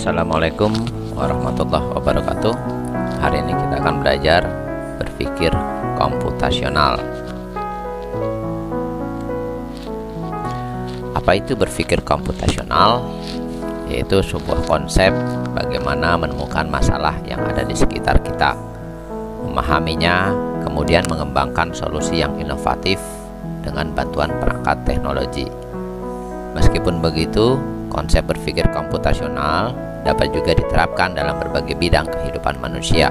Assalamualaikum warahmatullahi wabarakatuh. Hari ini kita akan belajar berpikir komputasional. Apa itu berpikir komputasional? Yaitu sebuah konsep bagaimana menemukan masalah yang ada di sekitar kita, memahaminya, kemudian mengembangkan solusi yang inovatif dengan bantuan perangkat teknologi. Meskipun begitu, konsep berpikir komputasional dapat juga diterapkan dalam berbagai bidang kehidupan manusia,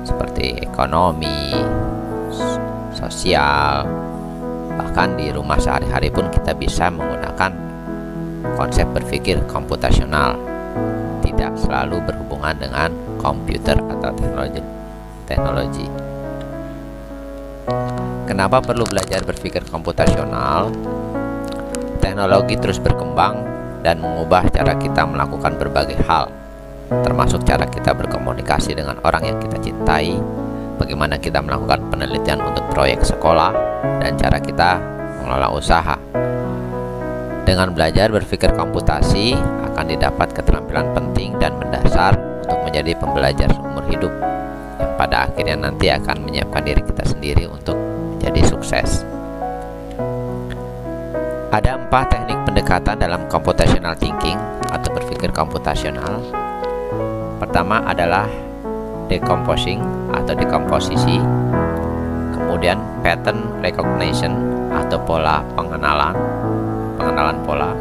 seperti ekonomi, sosial, bahkan di rumah sehari-hari pun kita bisa menggunakan konsep berpikir komputasional. Tidak selalu berhubungan dengan komputer atau teknologi. Kenapa perlu belajar berpikir komputasional? Teknologi terus berkembang dan mengubah cara kita melakukan berbagai hal, termasuk cara kita berkomunikasi dengan orang yang kita cintai, bagaimana kita melakukan penelitian untuk proyek sekolah, dan cara kita mengelola usaha. Dengan belajar berpikir komputasi akan didapat keterampilan penting dan mendasar untuk menjadi pembelajar seumur hidup, yang pada akhirnya nanti akan menyiapkan diri kita sendiri untuk menjadi sukses. Ada 4 teknik pendekatan dalam computational thinking atau berpikir komputasional. Pertama adalah decomposing atau dekomposisi, kemudian pattern recognition atau pola pengenalan pola,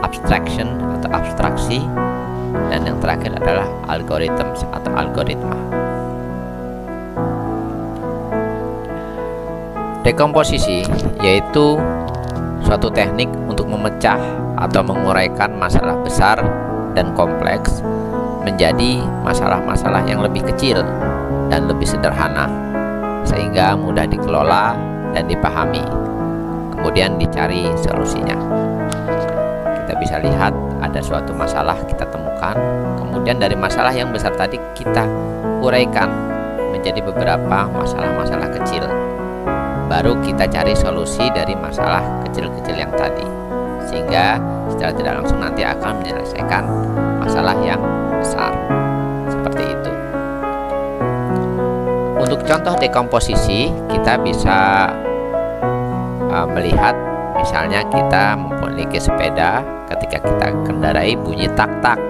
abstraction atau abstraksi, dan yang terakhir adalah algorithms atau algoritma. Dekomposisi yaitu suatu teknik untuk memecah atau menguraikan masalah besar dan kompleks menjadi masalah-masalah yang lebih kecil dan lebih sederhana, sehingga mudah dikelola dan dipahami, kemudian dicari solusinya. Kita bisa lihat ada suatu masalah kita temukan, kemudian dari masalah yang besar tadi kita uraikan menjadi beberapa masalah-masalah kecil. Baru kita cari solusi dari masalah kecil-kecil yang tadi, sehingga secara tidak langsung nanti akan menyelesaikan masalah yang besar. Seperti itu. Untuk contoh dekomposisi, kita bisa melihat misalnya kita memiliki sepeda, ketika kita kendarai bunyi tak-tak.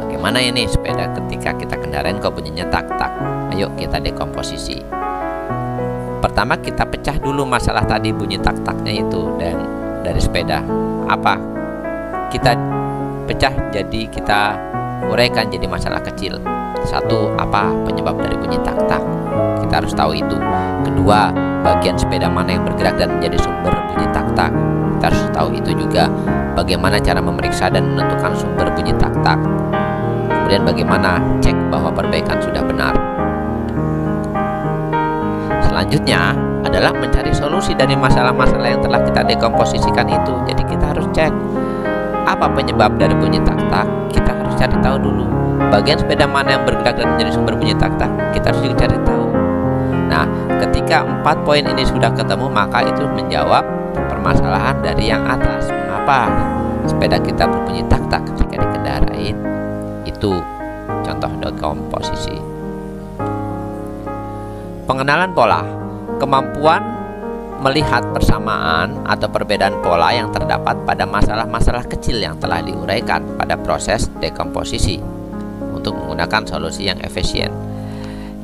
Bagaimana ini sepeda ketika kita kendarain kok bunyinya tak-tak? Ayo kita dekomposisi. Pertama kita pecah dulu masalah tadi bunyi tak-taknya itu dan dari sepeda. Apa? Kita pecah jadi kita uraikan jadi masalah kecil. Satu, apa penyebab dari bunyi tak-tak? Kita harus tahu itu. Kedua, bagian sepeda mana yang bergerak dan menjadi sumber bunyi tak-tak? Kita harus tahu itu juga. Bagaimana cara memeriksa dan menentukan sumber bunyi tak-tak? Kemudian bagaimana cek bahwa perbaikan sudah benar? Selanjutnya adalah mencari solusi dari masalah-masalah yang telah kita dekomposisikan itu. Jadi kita harus cek apa penyebab dari bunyi tak-tak. Kita harus cari tahu dulu. Bagian sepeda mana yang bergerak dan menjadi sumber bunyi tak-tak, kita harus juga cari tahu. Nah, ketika 4 poin ini sudah ketemu, maka itu menjawab permasalahan dari yang atas. Mengapa sepeda kita berbunyi tak-tak ketika dikendarain? Itu contoh dekomposisi. Pengenalan pola, kemampuan melihat persamaan atau perbedaan pola yang terdapat pada masalah-masalah kecil yang telah diuraikan pada proses dekomposisi untuk menggunakan solusi yang efisien.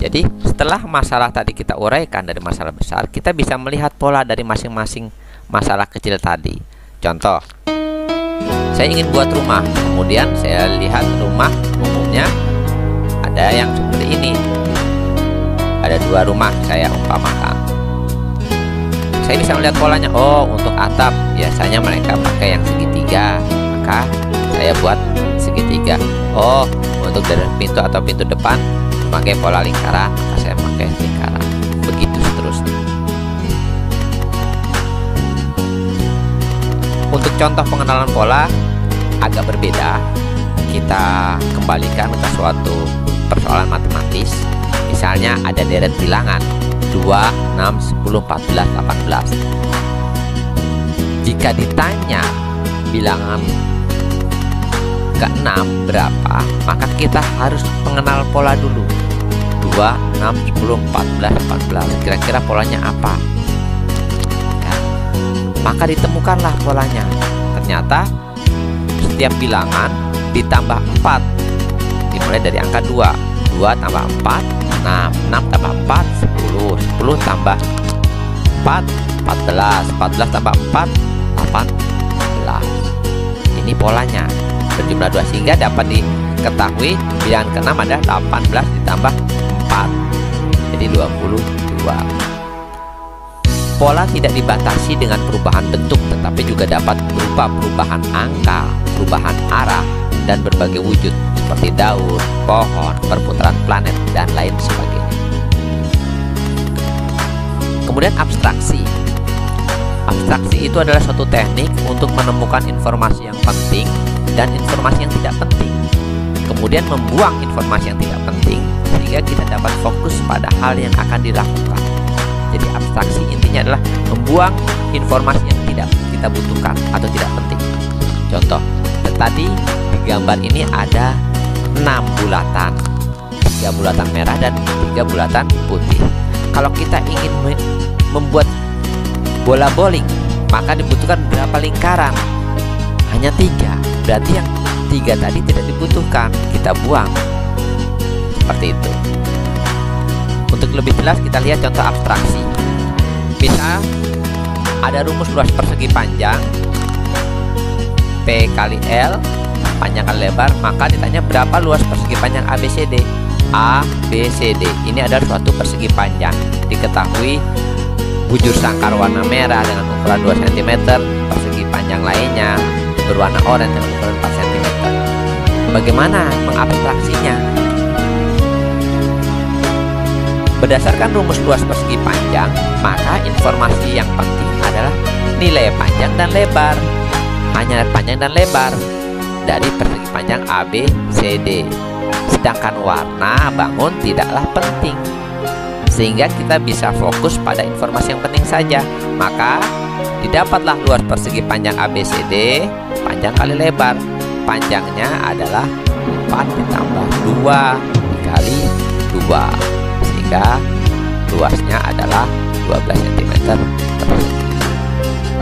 Jadi setelah masalah tadi kita uraikan dari masalah besar, kita bisa melihat pola dari masing-masing masalah kecil tadi. Contoh, saya ingin buat rumah, kemudian saya lihat rumah umumnya ada yang seperti ini. Ada 2 rumah saya umpamakan. Saya bisa melihat polanya. Oh, untuk atap biasanya mereka pakai yang segitiga, maka saya buat segitiga. Oh, untuk dari pintu atau pintu depan memakai pola lingkaran, maka saya pakai lingkaran. Begitu seterusnya. Untuk contoh pengenalan pola agak berbeda. Kita kembalikan ke suatu persoalan matematis. Misalnya ada deret bilangan 2, 6, 10, 14, 18. Jika ditanya bilangan Jika 6 berapa, maka kita harus mengenal pola dulu. 2, 6, 10, 14, 18. Kira-kira polanya apa? Ya. Maka ditemukanlah polanya. Ternyata setiap bilangan ditambah 4 dimulai dari angka 2. 2 tambah 4, 6. 6 tambah 4, 10. 10 tambah 4, 14. 14 tambah 4, 18. Ini polanya berjumlah 2, sehingga dapat diketahui bilangan ke-6 ada 18 ditambah 4, jadi 22. Pola tidak dibatasi dengan perubahan bentuk, tetapi juga dapat berupa perubahan angka, perubahan arah, dan berbagai wujud seperti daun, pohon, perputaran planet, dan lain sebagainya. Kemudian abstraksi. Abstraksi itu adalah suatu teknik untuk menemukan informasi yang penting dan informasi yang tidak penting, kemudian membuang informasi yang tidak penting sehingga kita dapat fokus pada hal yang akan dilakukan. Jadi abstraksi intinya adalah membuang informasi yang tidak kita butuhkan atau tidak penting. Contoh, tadi di gambar ini ada 6 bulatan, 3 bulatan merah dan 3 bulatan putih. Kalau kita ingin membuat bola bowling, maka dibutuhkan berapa lingkaran? Hanya 3. Berarti yang 3 tadi tidak dibutuhkan, kita buang. Seperti itu. Untuk lebih jelas kita lihat contoh abstraksi. Misal ada rumus luas persegi panjang P kali L, panjang kali lebar, maka ditanya berapa luas persegi panjang ABCD. ABCD ini adalah suatu persegi panjang. Diketahui bujur sangkar warna merah dengan ukuran 2 cm, persegi panjang lainnya berwarna oranye dengan ukuran 4 cm. Bagaimana mengabstraksinya? Berdasarkan rumus luas persegi panjang, maka informasi yang penting adalah nilai panjang dan lebar. Hanya panjang dan lebar dari persegi panjang ABCD. Sedangkan warna bangun tidaklah penting, sehingga kita bisa fokus pada informasi yang penting saja. Maka didapatlah luas persegi panjang ABCD, panjang kali lebar. Panjangnya adalah 4 ditambah 2 dikali 2, sehingga luasnya adalah 12 cm persegi.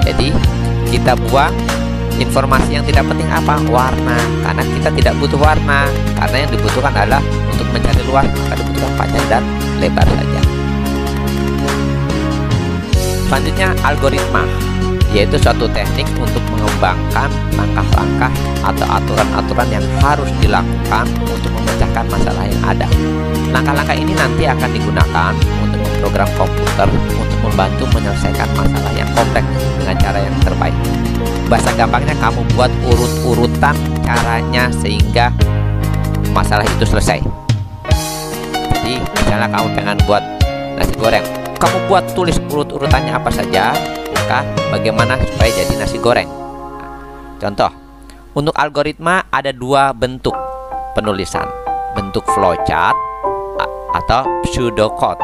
Jadi kita buang informasi yang tidak penting apa? Warna, karena kita tidak butuh warna, karena yang dibutuhkan adalah untuk mencari luas, maka dibutuhkan panjang dan lebar saja. Selanjutnya algoritma, yaitu suatu teknik untuk mengembangkan langkah-langkah atau aturan-aturan yang harus dilakukan untuk memecahkan masalah yang ada. Langkah-langkah ini nanti akan digunakan untuk memprogram komputer untuk membantu menyelesaikan masalah yang kompleks dengan cara yang terbaik. Bahasa gampangnya, kamu buat urut-urutan caranya sehingga masalah itu selesai. Jadi misalnya kamu pengen buat nasi goreng, kamu buat tulis urut-urutannya apa saja, maka bagaimana supaya jadi nasi goreng. Contoh, untuk algoritma ada 2 bentuk penulisan, bentuk flowchart atau pseudocode.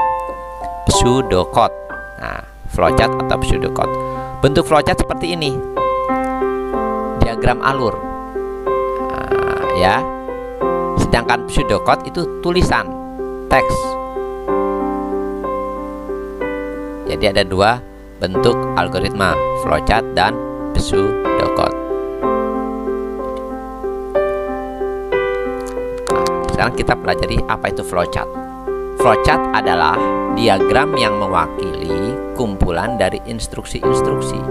Nah, flowchart atau pseudocode. Bentuk flowchart seperti ini, diagram alur. Nah, ya. Sedangkan pseudocode itu tulisan, teks. Jadi ada 2 bentuk algoritma, flowchart dan pseudocode. Sekarang kita pelajari apa itu flowchart. Flowchart adalah diagram yang mewakili kumpulan dari instruksi-instruksi.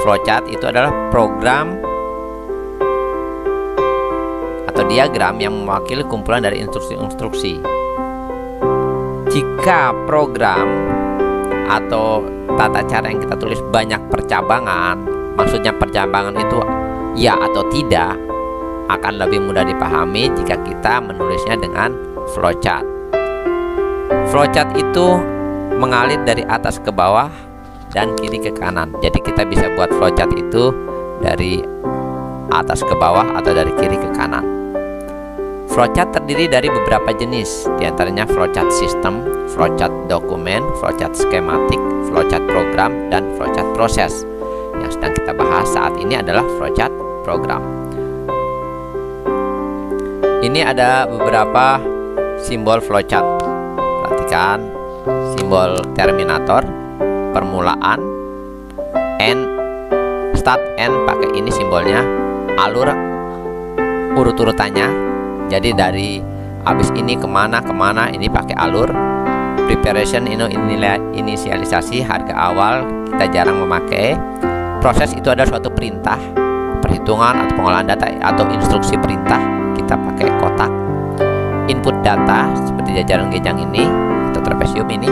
Flowchart itu adalah program atau diagram yang mewakili kumpulan dari instruksi-instruksi. Jika program atau tata cara yang kita tulis banyak percabangan, maksudnya percabangan itu ya atau tidak, akan lebih mudah dipahami jika kita menulisnya dengan flowchart. Flowchart itu mengalir dari atas ke bawah dan kiri ke kanan. Jadi kita bisa buat flowchart itu dari atas ke bawah atau dari kiri ke kanan. Flowchart terdiri dari beberapa jenis, diantaranya flowchart sistem, flowchart dokumen, flowchart skematik, flowchart program, dan flowchart proses. Yang sedang kita bahas saat ini adalah flowchart program. Ini ada beberapa simbol flowchart. Perhatikan simbol terminator, permulaan, end, start, end pakai ini simbolnya, alur urut-urutannya. Jadi dari habis ini kemana ini pakai alur. Preparation inisialisasi harga awal kita jarang memakai. Proses itu adalah suatu perintah, perhitungan atau pengolahan data atau instruksi perintah, kita pakai kotak. Input data seperti jajaran genjang ini atau trapesium ini,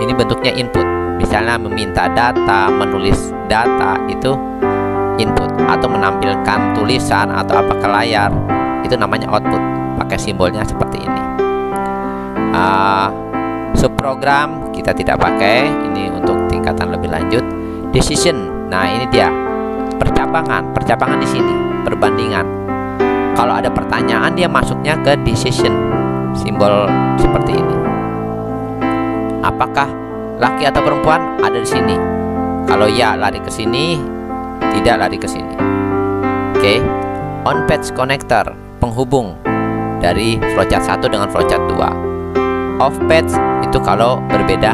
ini bentuknya input. Misalnya meminta data, menulis data, itu input, atau menampilkan tulisan atau apa ke layar, itu namanya output, pakai simbolnya seperti ini. Subprogram kita tidak pakai, ini untuk tingkatan lebih lanjut. Decision, nah ini dia percabangan di sini, perbandingan. Kalau ada pertanyaan dia masuknya ke decision, simbol seperti ini. Apakah laki atau perempuan, ada di sini. Kalau ya lari ke sini, tidak lari ke sini. Oke. On page connector, penghubung dari flowchart 1 dengan flowchart 2. Off page itu kalau berbeda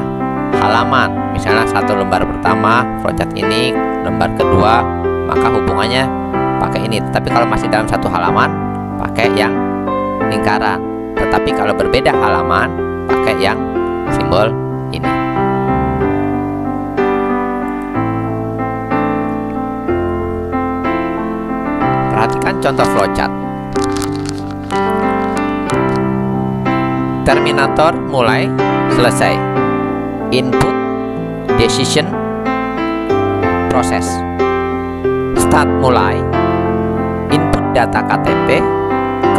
halaman. Misalnya satu lembar pertama flowchart ini, lembar kedua, maka hubungannya pakai ini. Tapi kalau masih dalam satu halaman, pakai yang lingkaran. Tetapi kalau berbeda halaman, pakai yang simbol ini. Perhatikan contoh flowchart. Terminator mulai, selesai. Input, decision, proses. Start mulai, input data KTP,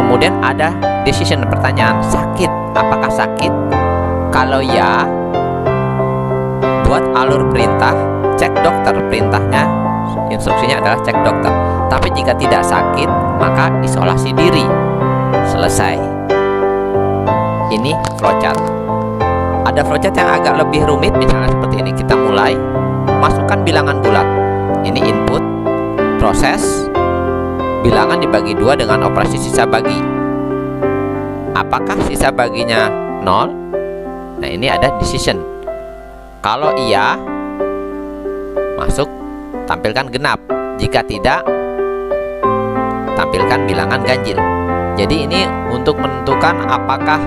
kemudian ada decision, pertanyaan, sakit, apakah sakit? Kalau ya, buat alur perintah, cek dokter, perintahnya, instruksinya adalah cek dokter. Tapi jika tidak sakit, maka isolasi diri. Selesai. Ini flowchart. Ada flowchart yang agak lebih rumit, misalnya seperti ini. Kita mulai, masukkan bilangan bulat. Ini input, proses, bilangan dibagi 2 dengan operasi sisa bagi. Apakah sisa baginya 0? Nah, ini ada decision. Kalau iya, masuk, tampilkan genap. Jika tidak, tampilkan bilangan ganjil. Jadi ini untuk menentukan apakah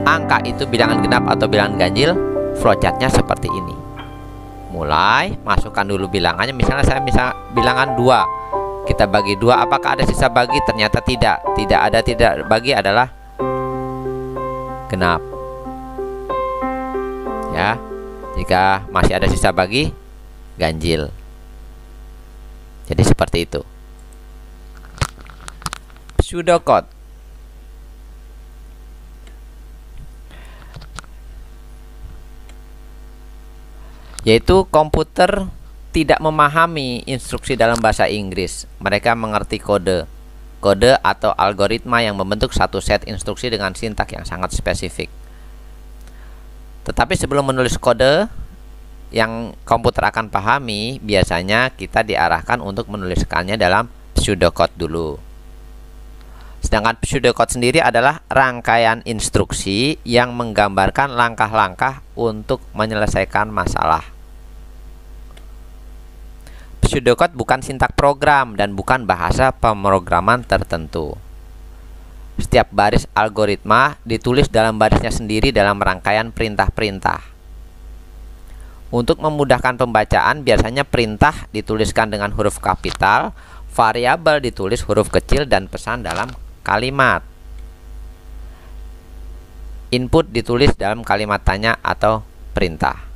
angka itu bilangan genap atau bilangan ganjil, flowchartnya seperti ini. Mulai, masukkan dulu bilangannya. Misalnya saya bilangan 2, kita bagi 2, apakah ada sisa bagi? Ternyata tidak. Tidak ada tidak bagi adalah genap. Ya, jika masih ada sisa bagi, ganjil. Jadi seperti itu. Pseudocode. Yaitu komputer tidak memahami instruksi dalam bahasa Inggris. Mereka mengerti kode atau algoritma yang membentuk satu set instruksi dengan sintak yang sangat spesifik. Tetapi sebelum menulis kode yang komputer akan pahami, biasanya kita diarahkan untuk menuliskannya dalam pseudocode dulu. Sedangkan pseudocode sendiri adalah rangkaian instruksi yang menggambarkan langkah-langkah untuk menyelesaikan masalah. Pseudocode bukan sintak program dan bukan bahasa pemrograman tertentu. Setiap baris algoritma ditulis dalam barisnya sendiri dalam rangkaian perintah-perintah. Untuk memudahkan pembacaan, biasanya perintah dituliskan dengan huruf kapital, variabel ditulis huruf kecil, dan pesan dalam kalimat. Input ditulis dalam kalimat tanya atau perintah.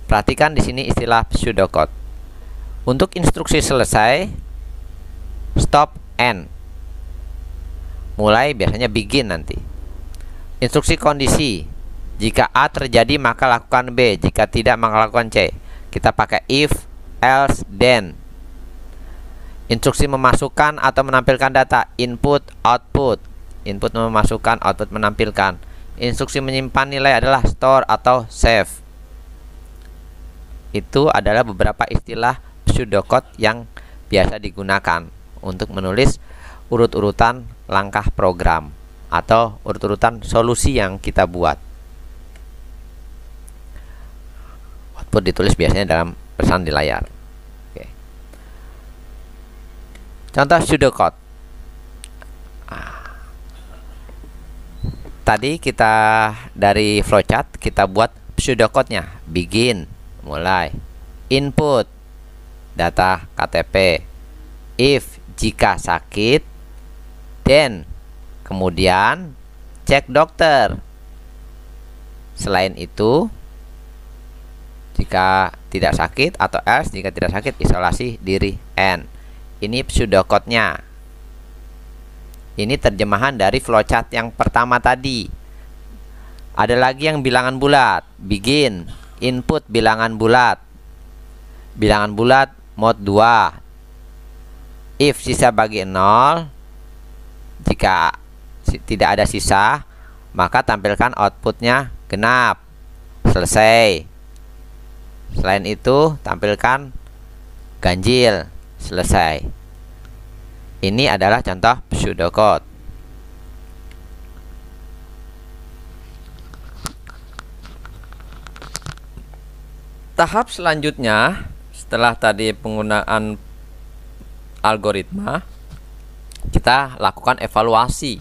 Perhatikan di sini istilah pseudocode. Untuk instruksi selesai, stop, end. Mulai biasanya begin nanti. Instruksi kondisi. Jika A terjadi maka lakukan B, jika tidak maka lakukan C. Kita pakai if, else, then. Instruksi memasukkan atau menampilkan data, input, output. Input memasukkan, output menampilkan. Instruksi menyimpan nilai adalah store atau save. itu adalah beberapa istilah pseudocode yang biasa digunakan untuk menulis urut-urutan langkah program atau urut-urutan solusi yang kita buat. Output ditulis biasanya dalam pesan di layar. Oke. Contoh pseudocode. Tadi kita dari flowchart kita buat pseudocode-nya. Begin, mulai. Input, data KTP. If, jika sakit. Then, kemudian cek dokter. Selain itu, jika tidak sakit, atau else jika tidak sakit, isolasi diri. N. Ini pseudocode-nya. Ini terjemahan dari flowchart yang pertama tadi. Ada lagi yang bilangan bulat. Begin, input bilangan bulat. Bilangan bulat mode 2. If sisa bagi 0, jika tidak ada sisa, maka tampilkan outputnya genap. Selesai. Selain itu, tampilkan ganjil. Selesai. Ini adalah contoh pseudocode. Tahap selanjutnya, setelah tadi penggunaan algoritma, kita lakukan evaluasi.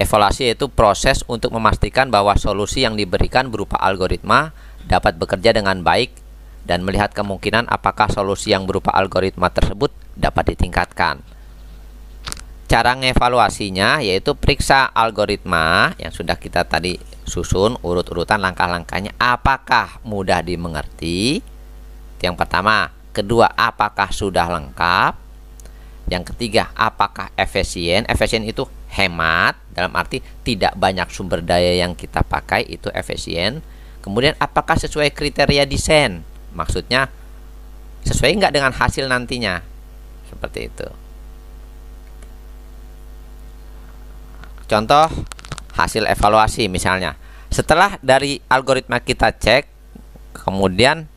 Evaluasi yaitu proses untuk memastikan bahwa solusi yang diberikan berupa algoritma dapat bekerja dengan baik dan melihat kemungkinan apakah solusi yang berupa algoritma tersebut dapat ditingkatkan. Cara ngevaluasinya yaitu periksa algoritma yang sudah kita tadi susun urut-urutan langkah-langkahnya, apakah mudah dimengerti. Yang pertama. Kedua, apakah sudah lengkap. Yang ketiga, apakah efisien. Efisien itu hemat, dalam arti tidak banyak sumber daya yang kita pakai, itu efisien. Kemudian apakah sesuai kriteria desain, maksudnya sesuai nggak dengan hasil nantinya, seperti itu. Contoh hasil evaluasi misalnya, setelah dari algoritma kita cek, kemudian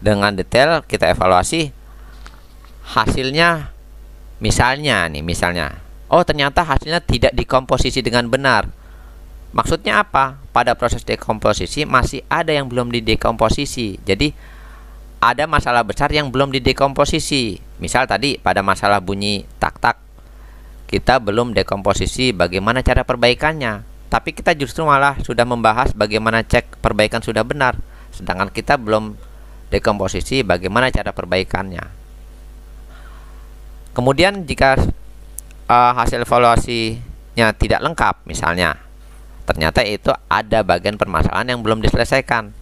dengan detail kita evaluasi, hasilnya misalnya, oh ternyata hasilnya tidak dikomposisi dengan benar. Maksudnya apa? Pada proses dekomposisi masih ada yang belum didekomposisi. Jadi ada masalah besar yang belum didekomposisi. Misal tadi pada masalah bunyi tak-tak, kita belum dekomposisi bagaimana cara perbaikannya, tapi kita justru malah sudah membahas bagaimana cek perbaikan sudah benar, sedangkan kita belum dekomposisi bagaimana cara perbaikannya. Kemudian jika hasil evaluasinya tidak lengkap, misalnya ternyata itu ada bagian permasalahan yang belum diselesaikan.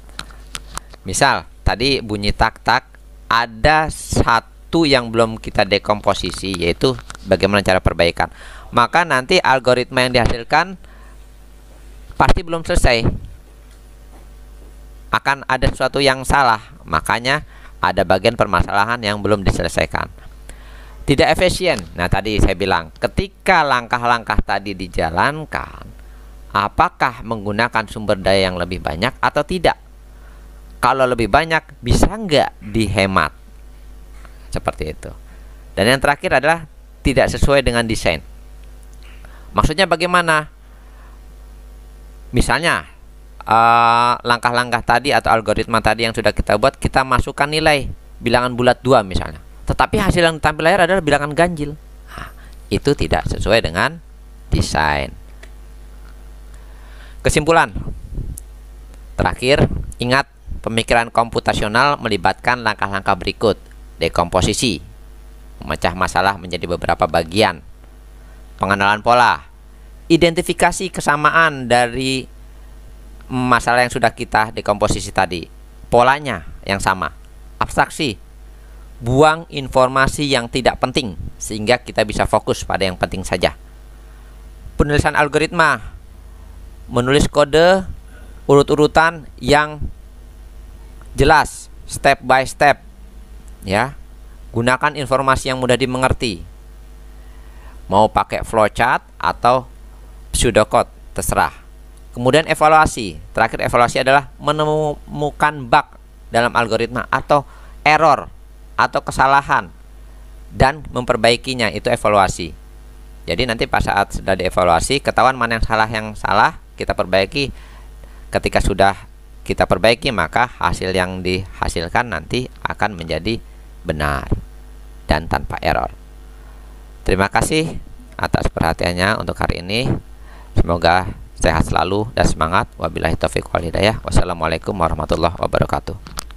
Misal tadi bunyi tak-tak, ada satu yang belum kita dekomposisi, yaitu bagaimana cara perbaikan. Maka nanti algoritma yang dihasilkan pasti belum selesai, akan ada sesuatu yang salah. Makanya ada bagian permasalahan yang belum diselesaikan. Tidak efisien. Nah tadi saya bilang, ketika langkah-langkah tadi dijalankan, apakah menggunakan sumber daya yang lebih banyak atau tidak? Kalau lebih banyak, bisa nggak dihemat? Seperti itu. Dan yang terakhir adalah tidak sesuai dengan desain. Maksudnya bagaimana? Misalnya langkah-langkah tadi atau algoritma tadi yang sudah kita buat, kita masukkan nilai bilangan bulat 2 misalnya, tetapi hasil yang ditampil layar adalah bilangan ganjil. Nah, itu tidak sesuai dengan desain. Kesimpulan terakhir, ingat, pemikiran komputasional melibatkan langkah-langkah berikut: dekomposisi, memecah masalah menjadi beberapa bagian, pengenalan pola, identifikasi kesamaan dari masalah yang sudah kita dekomposisi tadi, polanya yang sama, abstraksi, buang informasi yang tidak penting sehingga kita bisa fokus pada yang penting saja, penulisan algoritma, menulis kode urut-urutan yang jelas, step by step, ya. Gunakan informasi yang mudah dimengerti, mau pakai flowchart atau pseudocode terserah. Kemudian evaluasi. Terakhir evaluasi adalah menemukan bug dalam algoritma atau error atau kesalahan dan memperbaikinya, itu evaluasi. Jadi nanti pas saat sudah dievaluasi ketahuan mana yang salah kita perbaiki. Ketika sudah kita perbaiki maka hasil yang dihasilkan nanti akan menjadi benar dan tanpa error. Terima kasih atas perhatiannya untuk hari ini. Semoga sehat selalu dan semangat. Wabillahi taufiq wal hidayah. Wassalamualaikum warahmatullahi wabarakatuh.